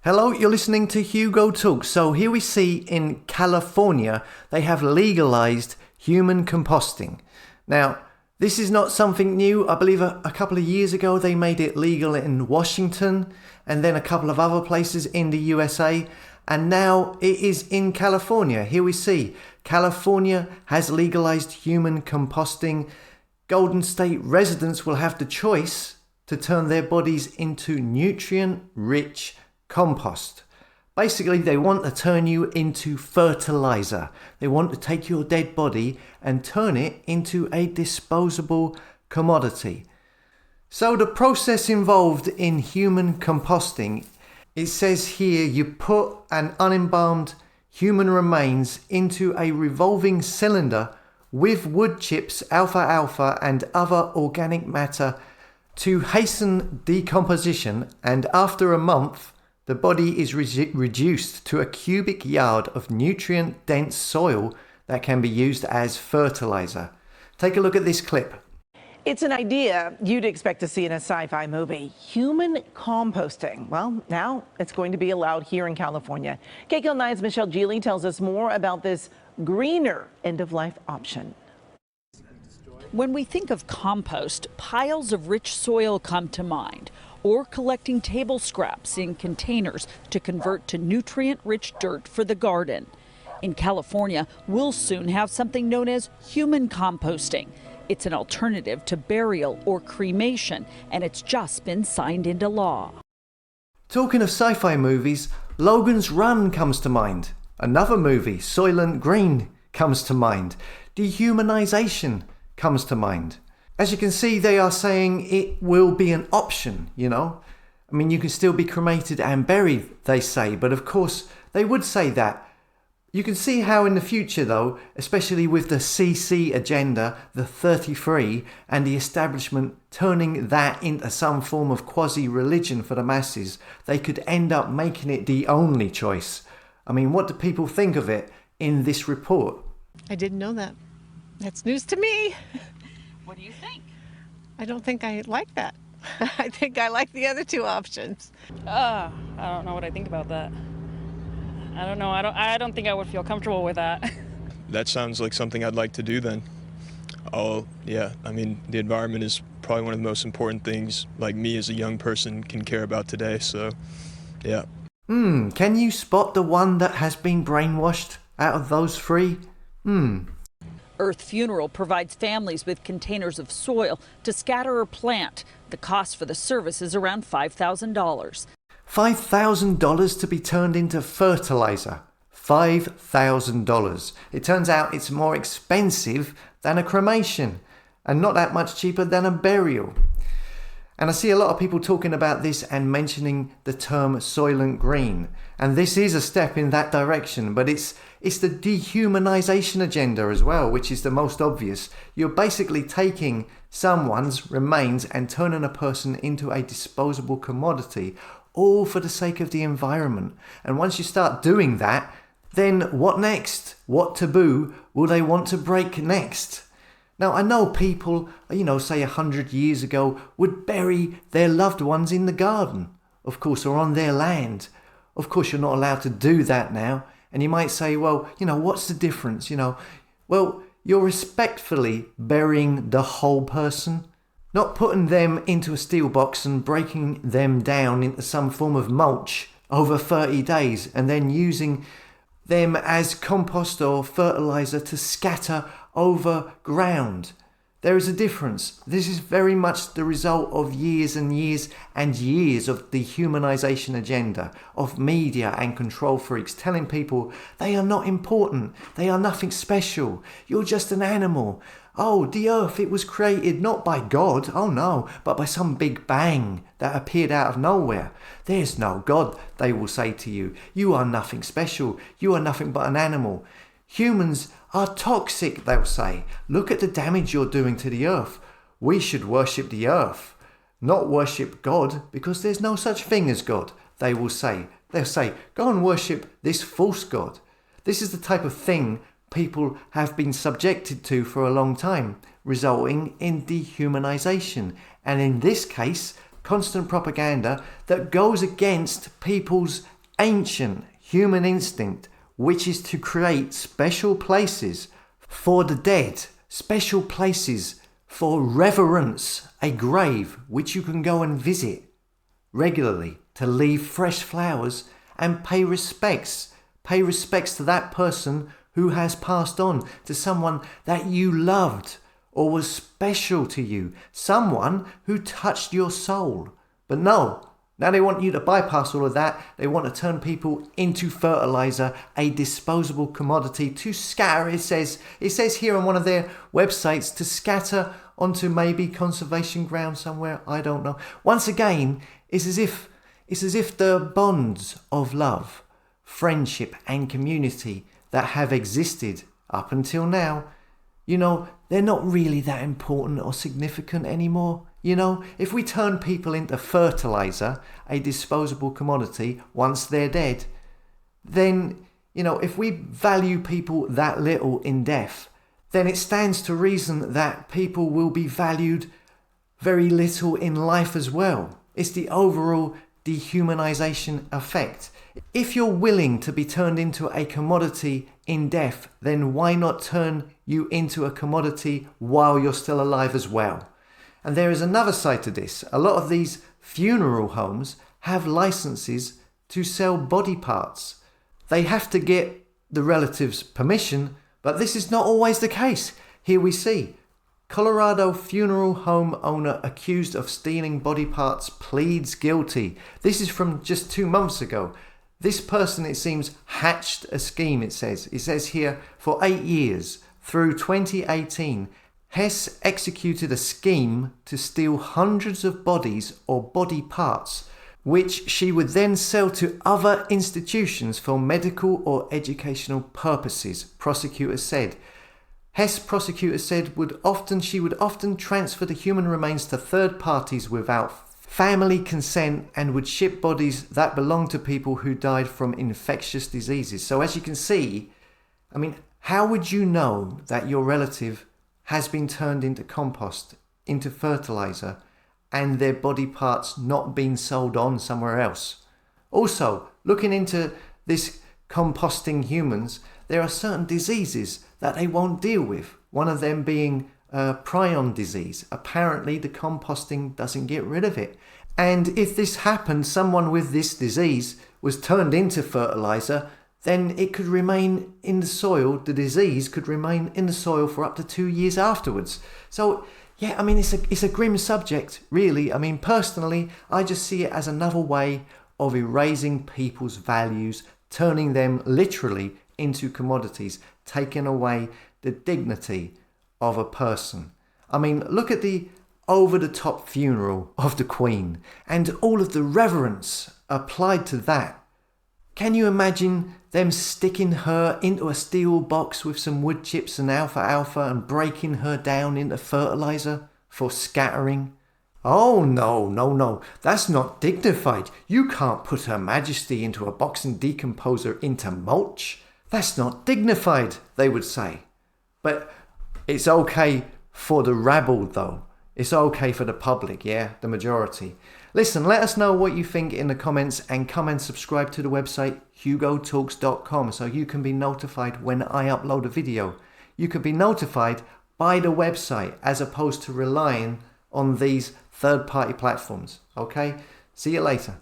Hello, you're listening to Hugo Talk. So here we see in California, they have legalized human composting. Now, this is not something new. I believe a couple of years ago, they made it legal in Washington and then a couple of other places in the USA. And now it is in California. Here we see California has legalized human composting. Golden State residents will have the choice to turn their bodies into nutrient-rich compost. Basically, they want to turn you into fertilizer. They want to take your dead body and turn it into a disposable commodity. So the process involved in human composting, it says here you put an unembalmed human remains into a revolving cylinder with wood chips, alfalfa and other organic matter to hasten decomposition, and after a month the body is reduced to a cubic yard of nutrient-dense soil that can be used as fertilizer. Take a look at this clip. It's an idea you'd expect to see in a sci-fi movie. Human composting. Well, now it's going to be allowed here in California. KCAL 9's Michelle Geely tells us more about this greener end-of-life option. When we think of compost, piles of rich soil come to mind, or collecting table scraps in containers to convert to nutrient-rich dirt for the garden. In California, we'll soon have something known as human composting. It's an alternative to burial or cremation, and it's just been signed into law. Talking of sci-fi movies, Logan's Run comes to mind. Another movie, Soylent Green, comes to mind. Dehumanization comes to mind. As you can see, they are saying it will be an option, you know. I mean, you can still be cremated and buried, they say, but of course they would say that. You can see how in the future though, especially with the CC agenda, the 33, and the establishment turning that into some form of quasi-religion for the masses, they could end up making it the only choice. I mean, what do people think of it in this report? I didn't know that. That's news to me. What do you think? I don't think I like that. I think I like the other two options. I don't know what I think about that. I don't know. I don't think I would feel comfortable with that. That sounds like something I'd like to do then. Oh, yeah. I mean, the environment is probably one of the most important things, like me as a young person can care about today, so yeah. Can you spot the one that has been brainwashed out of those three? Earth Funeral provides families with containers of soil to scatter or plant. The cost for the service is around $5,000. $5,000 to be turned into fertilizer. $5,000. It turns out it's more expensive than a cremation and not that much cheaper than a burial. And I see a lot of people talking about this and mentioning the term Soylent Green. And this is a step in that direction, but it's the dehumanization agenda as well, which is the most obvious. You're basically taking someone's remains and turning a person into a disposable commodity, all for the sake of the environment. And once you start doing that, then what next? What taboo will they want to break next? Now, I know people, say 100 years ago, would bury their loved ones in the garden, of course, or on their land. Of course, you're not allowed to do that now. And you might say, well, what's the difference? Well, you're respectfully burying the whole person, not putting them into a steel box and breaking them down into some form of mulch over 30 days and then using them as compost or fertilizer to scatter over ground. There is a difference. This is very much the result of years and years and years of the humanization agenda, of media and control freaks telling people they are not important, they are nothing special, you're just an animal. Oh, the earth, it was created not by God, oh no, but by some big bang that appeared out of nowhere. There's no God, they will say to you. You are nothing special, you are nothing but an animal. Humans are toxic, they'll say. Look at the damage you're doing to the earth. We should worship the earth, not worship God, because there's no such thing as God, they will say. They'll say, go and worship this false God. This is the type of thing people have been subjected to for a long time, resulting in dehumanization. And in this case, constant propaganda that goes against people's ancient human instinct, which is to create special places for the dead, special places for reverence, a grave which you can go and visit regularly, to leave fresh flowers and pay respects to that person who has passed on, to someone that you loved or was special to you, someone who touched your soul. But no, now they want you to bypass all of that. They want to turn people into fertilizer, a disposable commodity to scatter. It says here on one of their websites, to scatter onto maybe conservation ground somewhere. I don't know. Once again, it's as if the bonds of love, friendship and community that have existed up until now, they're not really that important or significant anymore. If we turn people into fertilizer, a disposable commodity, once they're dead, then, if we value people that little in death, then it stands to reason that people will be valued very little in life as well. It's the overall dehumanization effect. If you're willing to be turned into a commodity in death, then why not turn you into a commodity while you're still alive as well? And there is another side to this. A lot of these funeral homes have licenses to sell body parts. They have to get the relatives' permission, but this is not always the case. Here we see Colorado funeral home owner accused of stealing body parts pleads guilty. This is from just 2 months ago. This person, it seems, hatched a scheme, it says. It says here, for 8 years, through 2018, Hess executed a scheme to steal hundreds of bodies or body parts, which she would then sell to other institutions for medical or educational purposes, prosecutors said. Hess prosecutors said she would often transfer the human remains to third parties without family consent and would ship bodies that belonged to people who died from infectious diseases. So as you can see, how would you know that your relative has been turned into compost, into fertilizer, and their body parts not being sold on somewhere else? Also, looking into this composting humans, there are certain diseases that they won't deal with. One of them being prion disease. Apparently the composting doesn't get rid of it. And if this happened, someone with this disease was turned into fertilizer, then it could remain in the soil. The disease could remain in the soil for up to 2 years afterwards. So yeah, it's a grim subject, really. Personally, I just see it as another way of erasing people's values, turning them literally into commodities, taking away the dignity of a person. Look at the over-the-top funeral of the Queen and all of the reverence applied to that. Can you imagine them sticking her into a steel box with some wood chips and alfalfa and breaking her down into fertilizer for scattering? Oh, no, that's not dignified. You can't put Her Majesty into a box and decompose her into mulch. That's not dignified, they would say. But it's okay for the rabble, though. It's okay for the public, yeah, the majority. Listen, let us know what you think in the comments and come and subscribe to the website hugotalks.com so you can be notified when I upload a video. You can be notified by the website as opposed to relying on these third-party platforms, okay? See you later.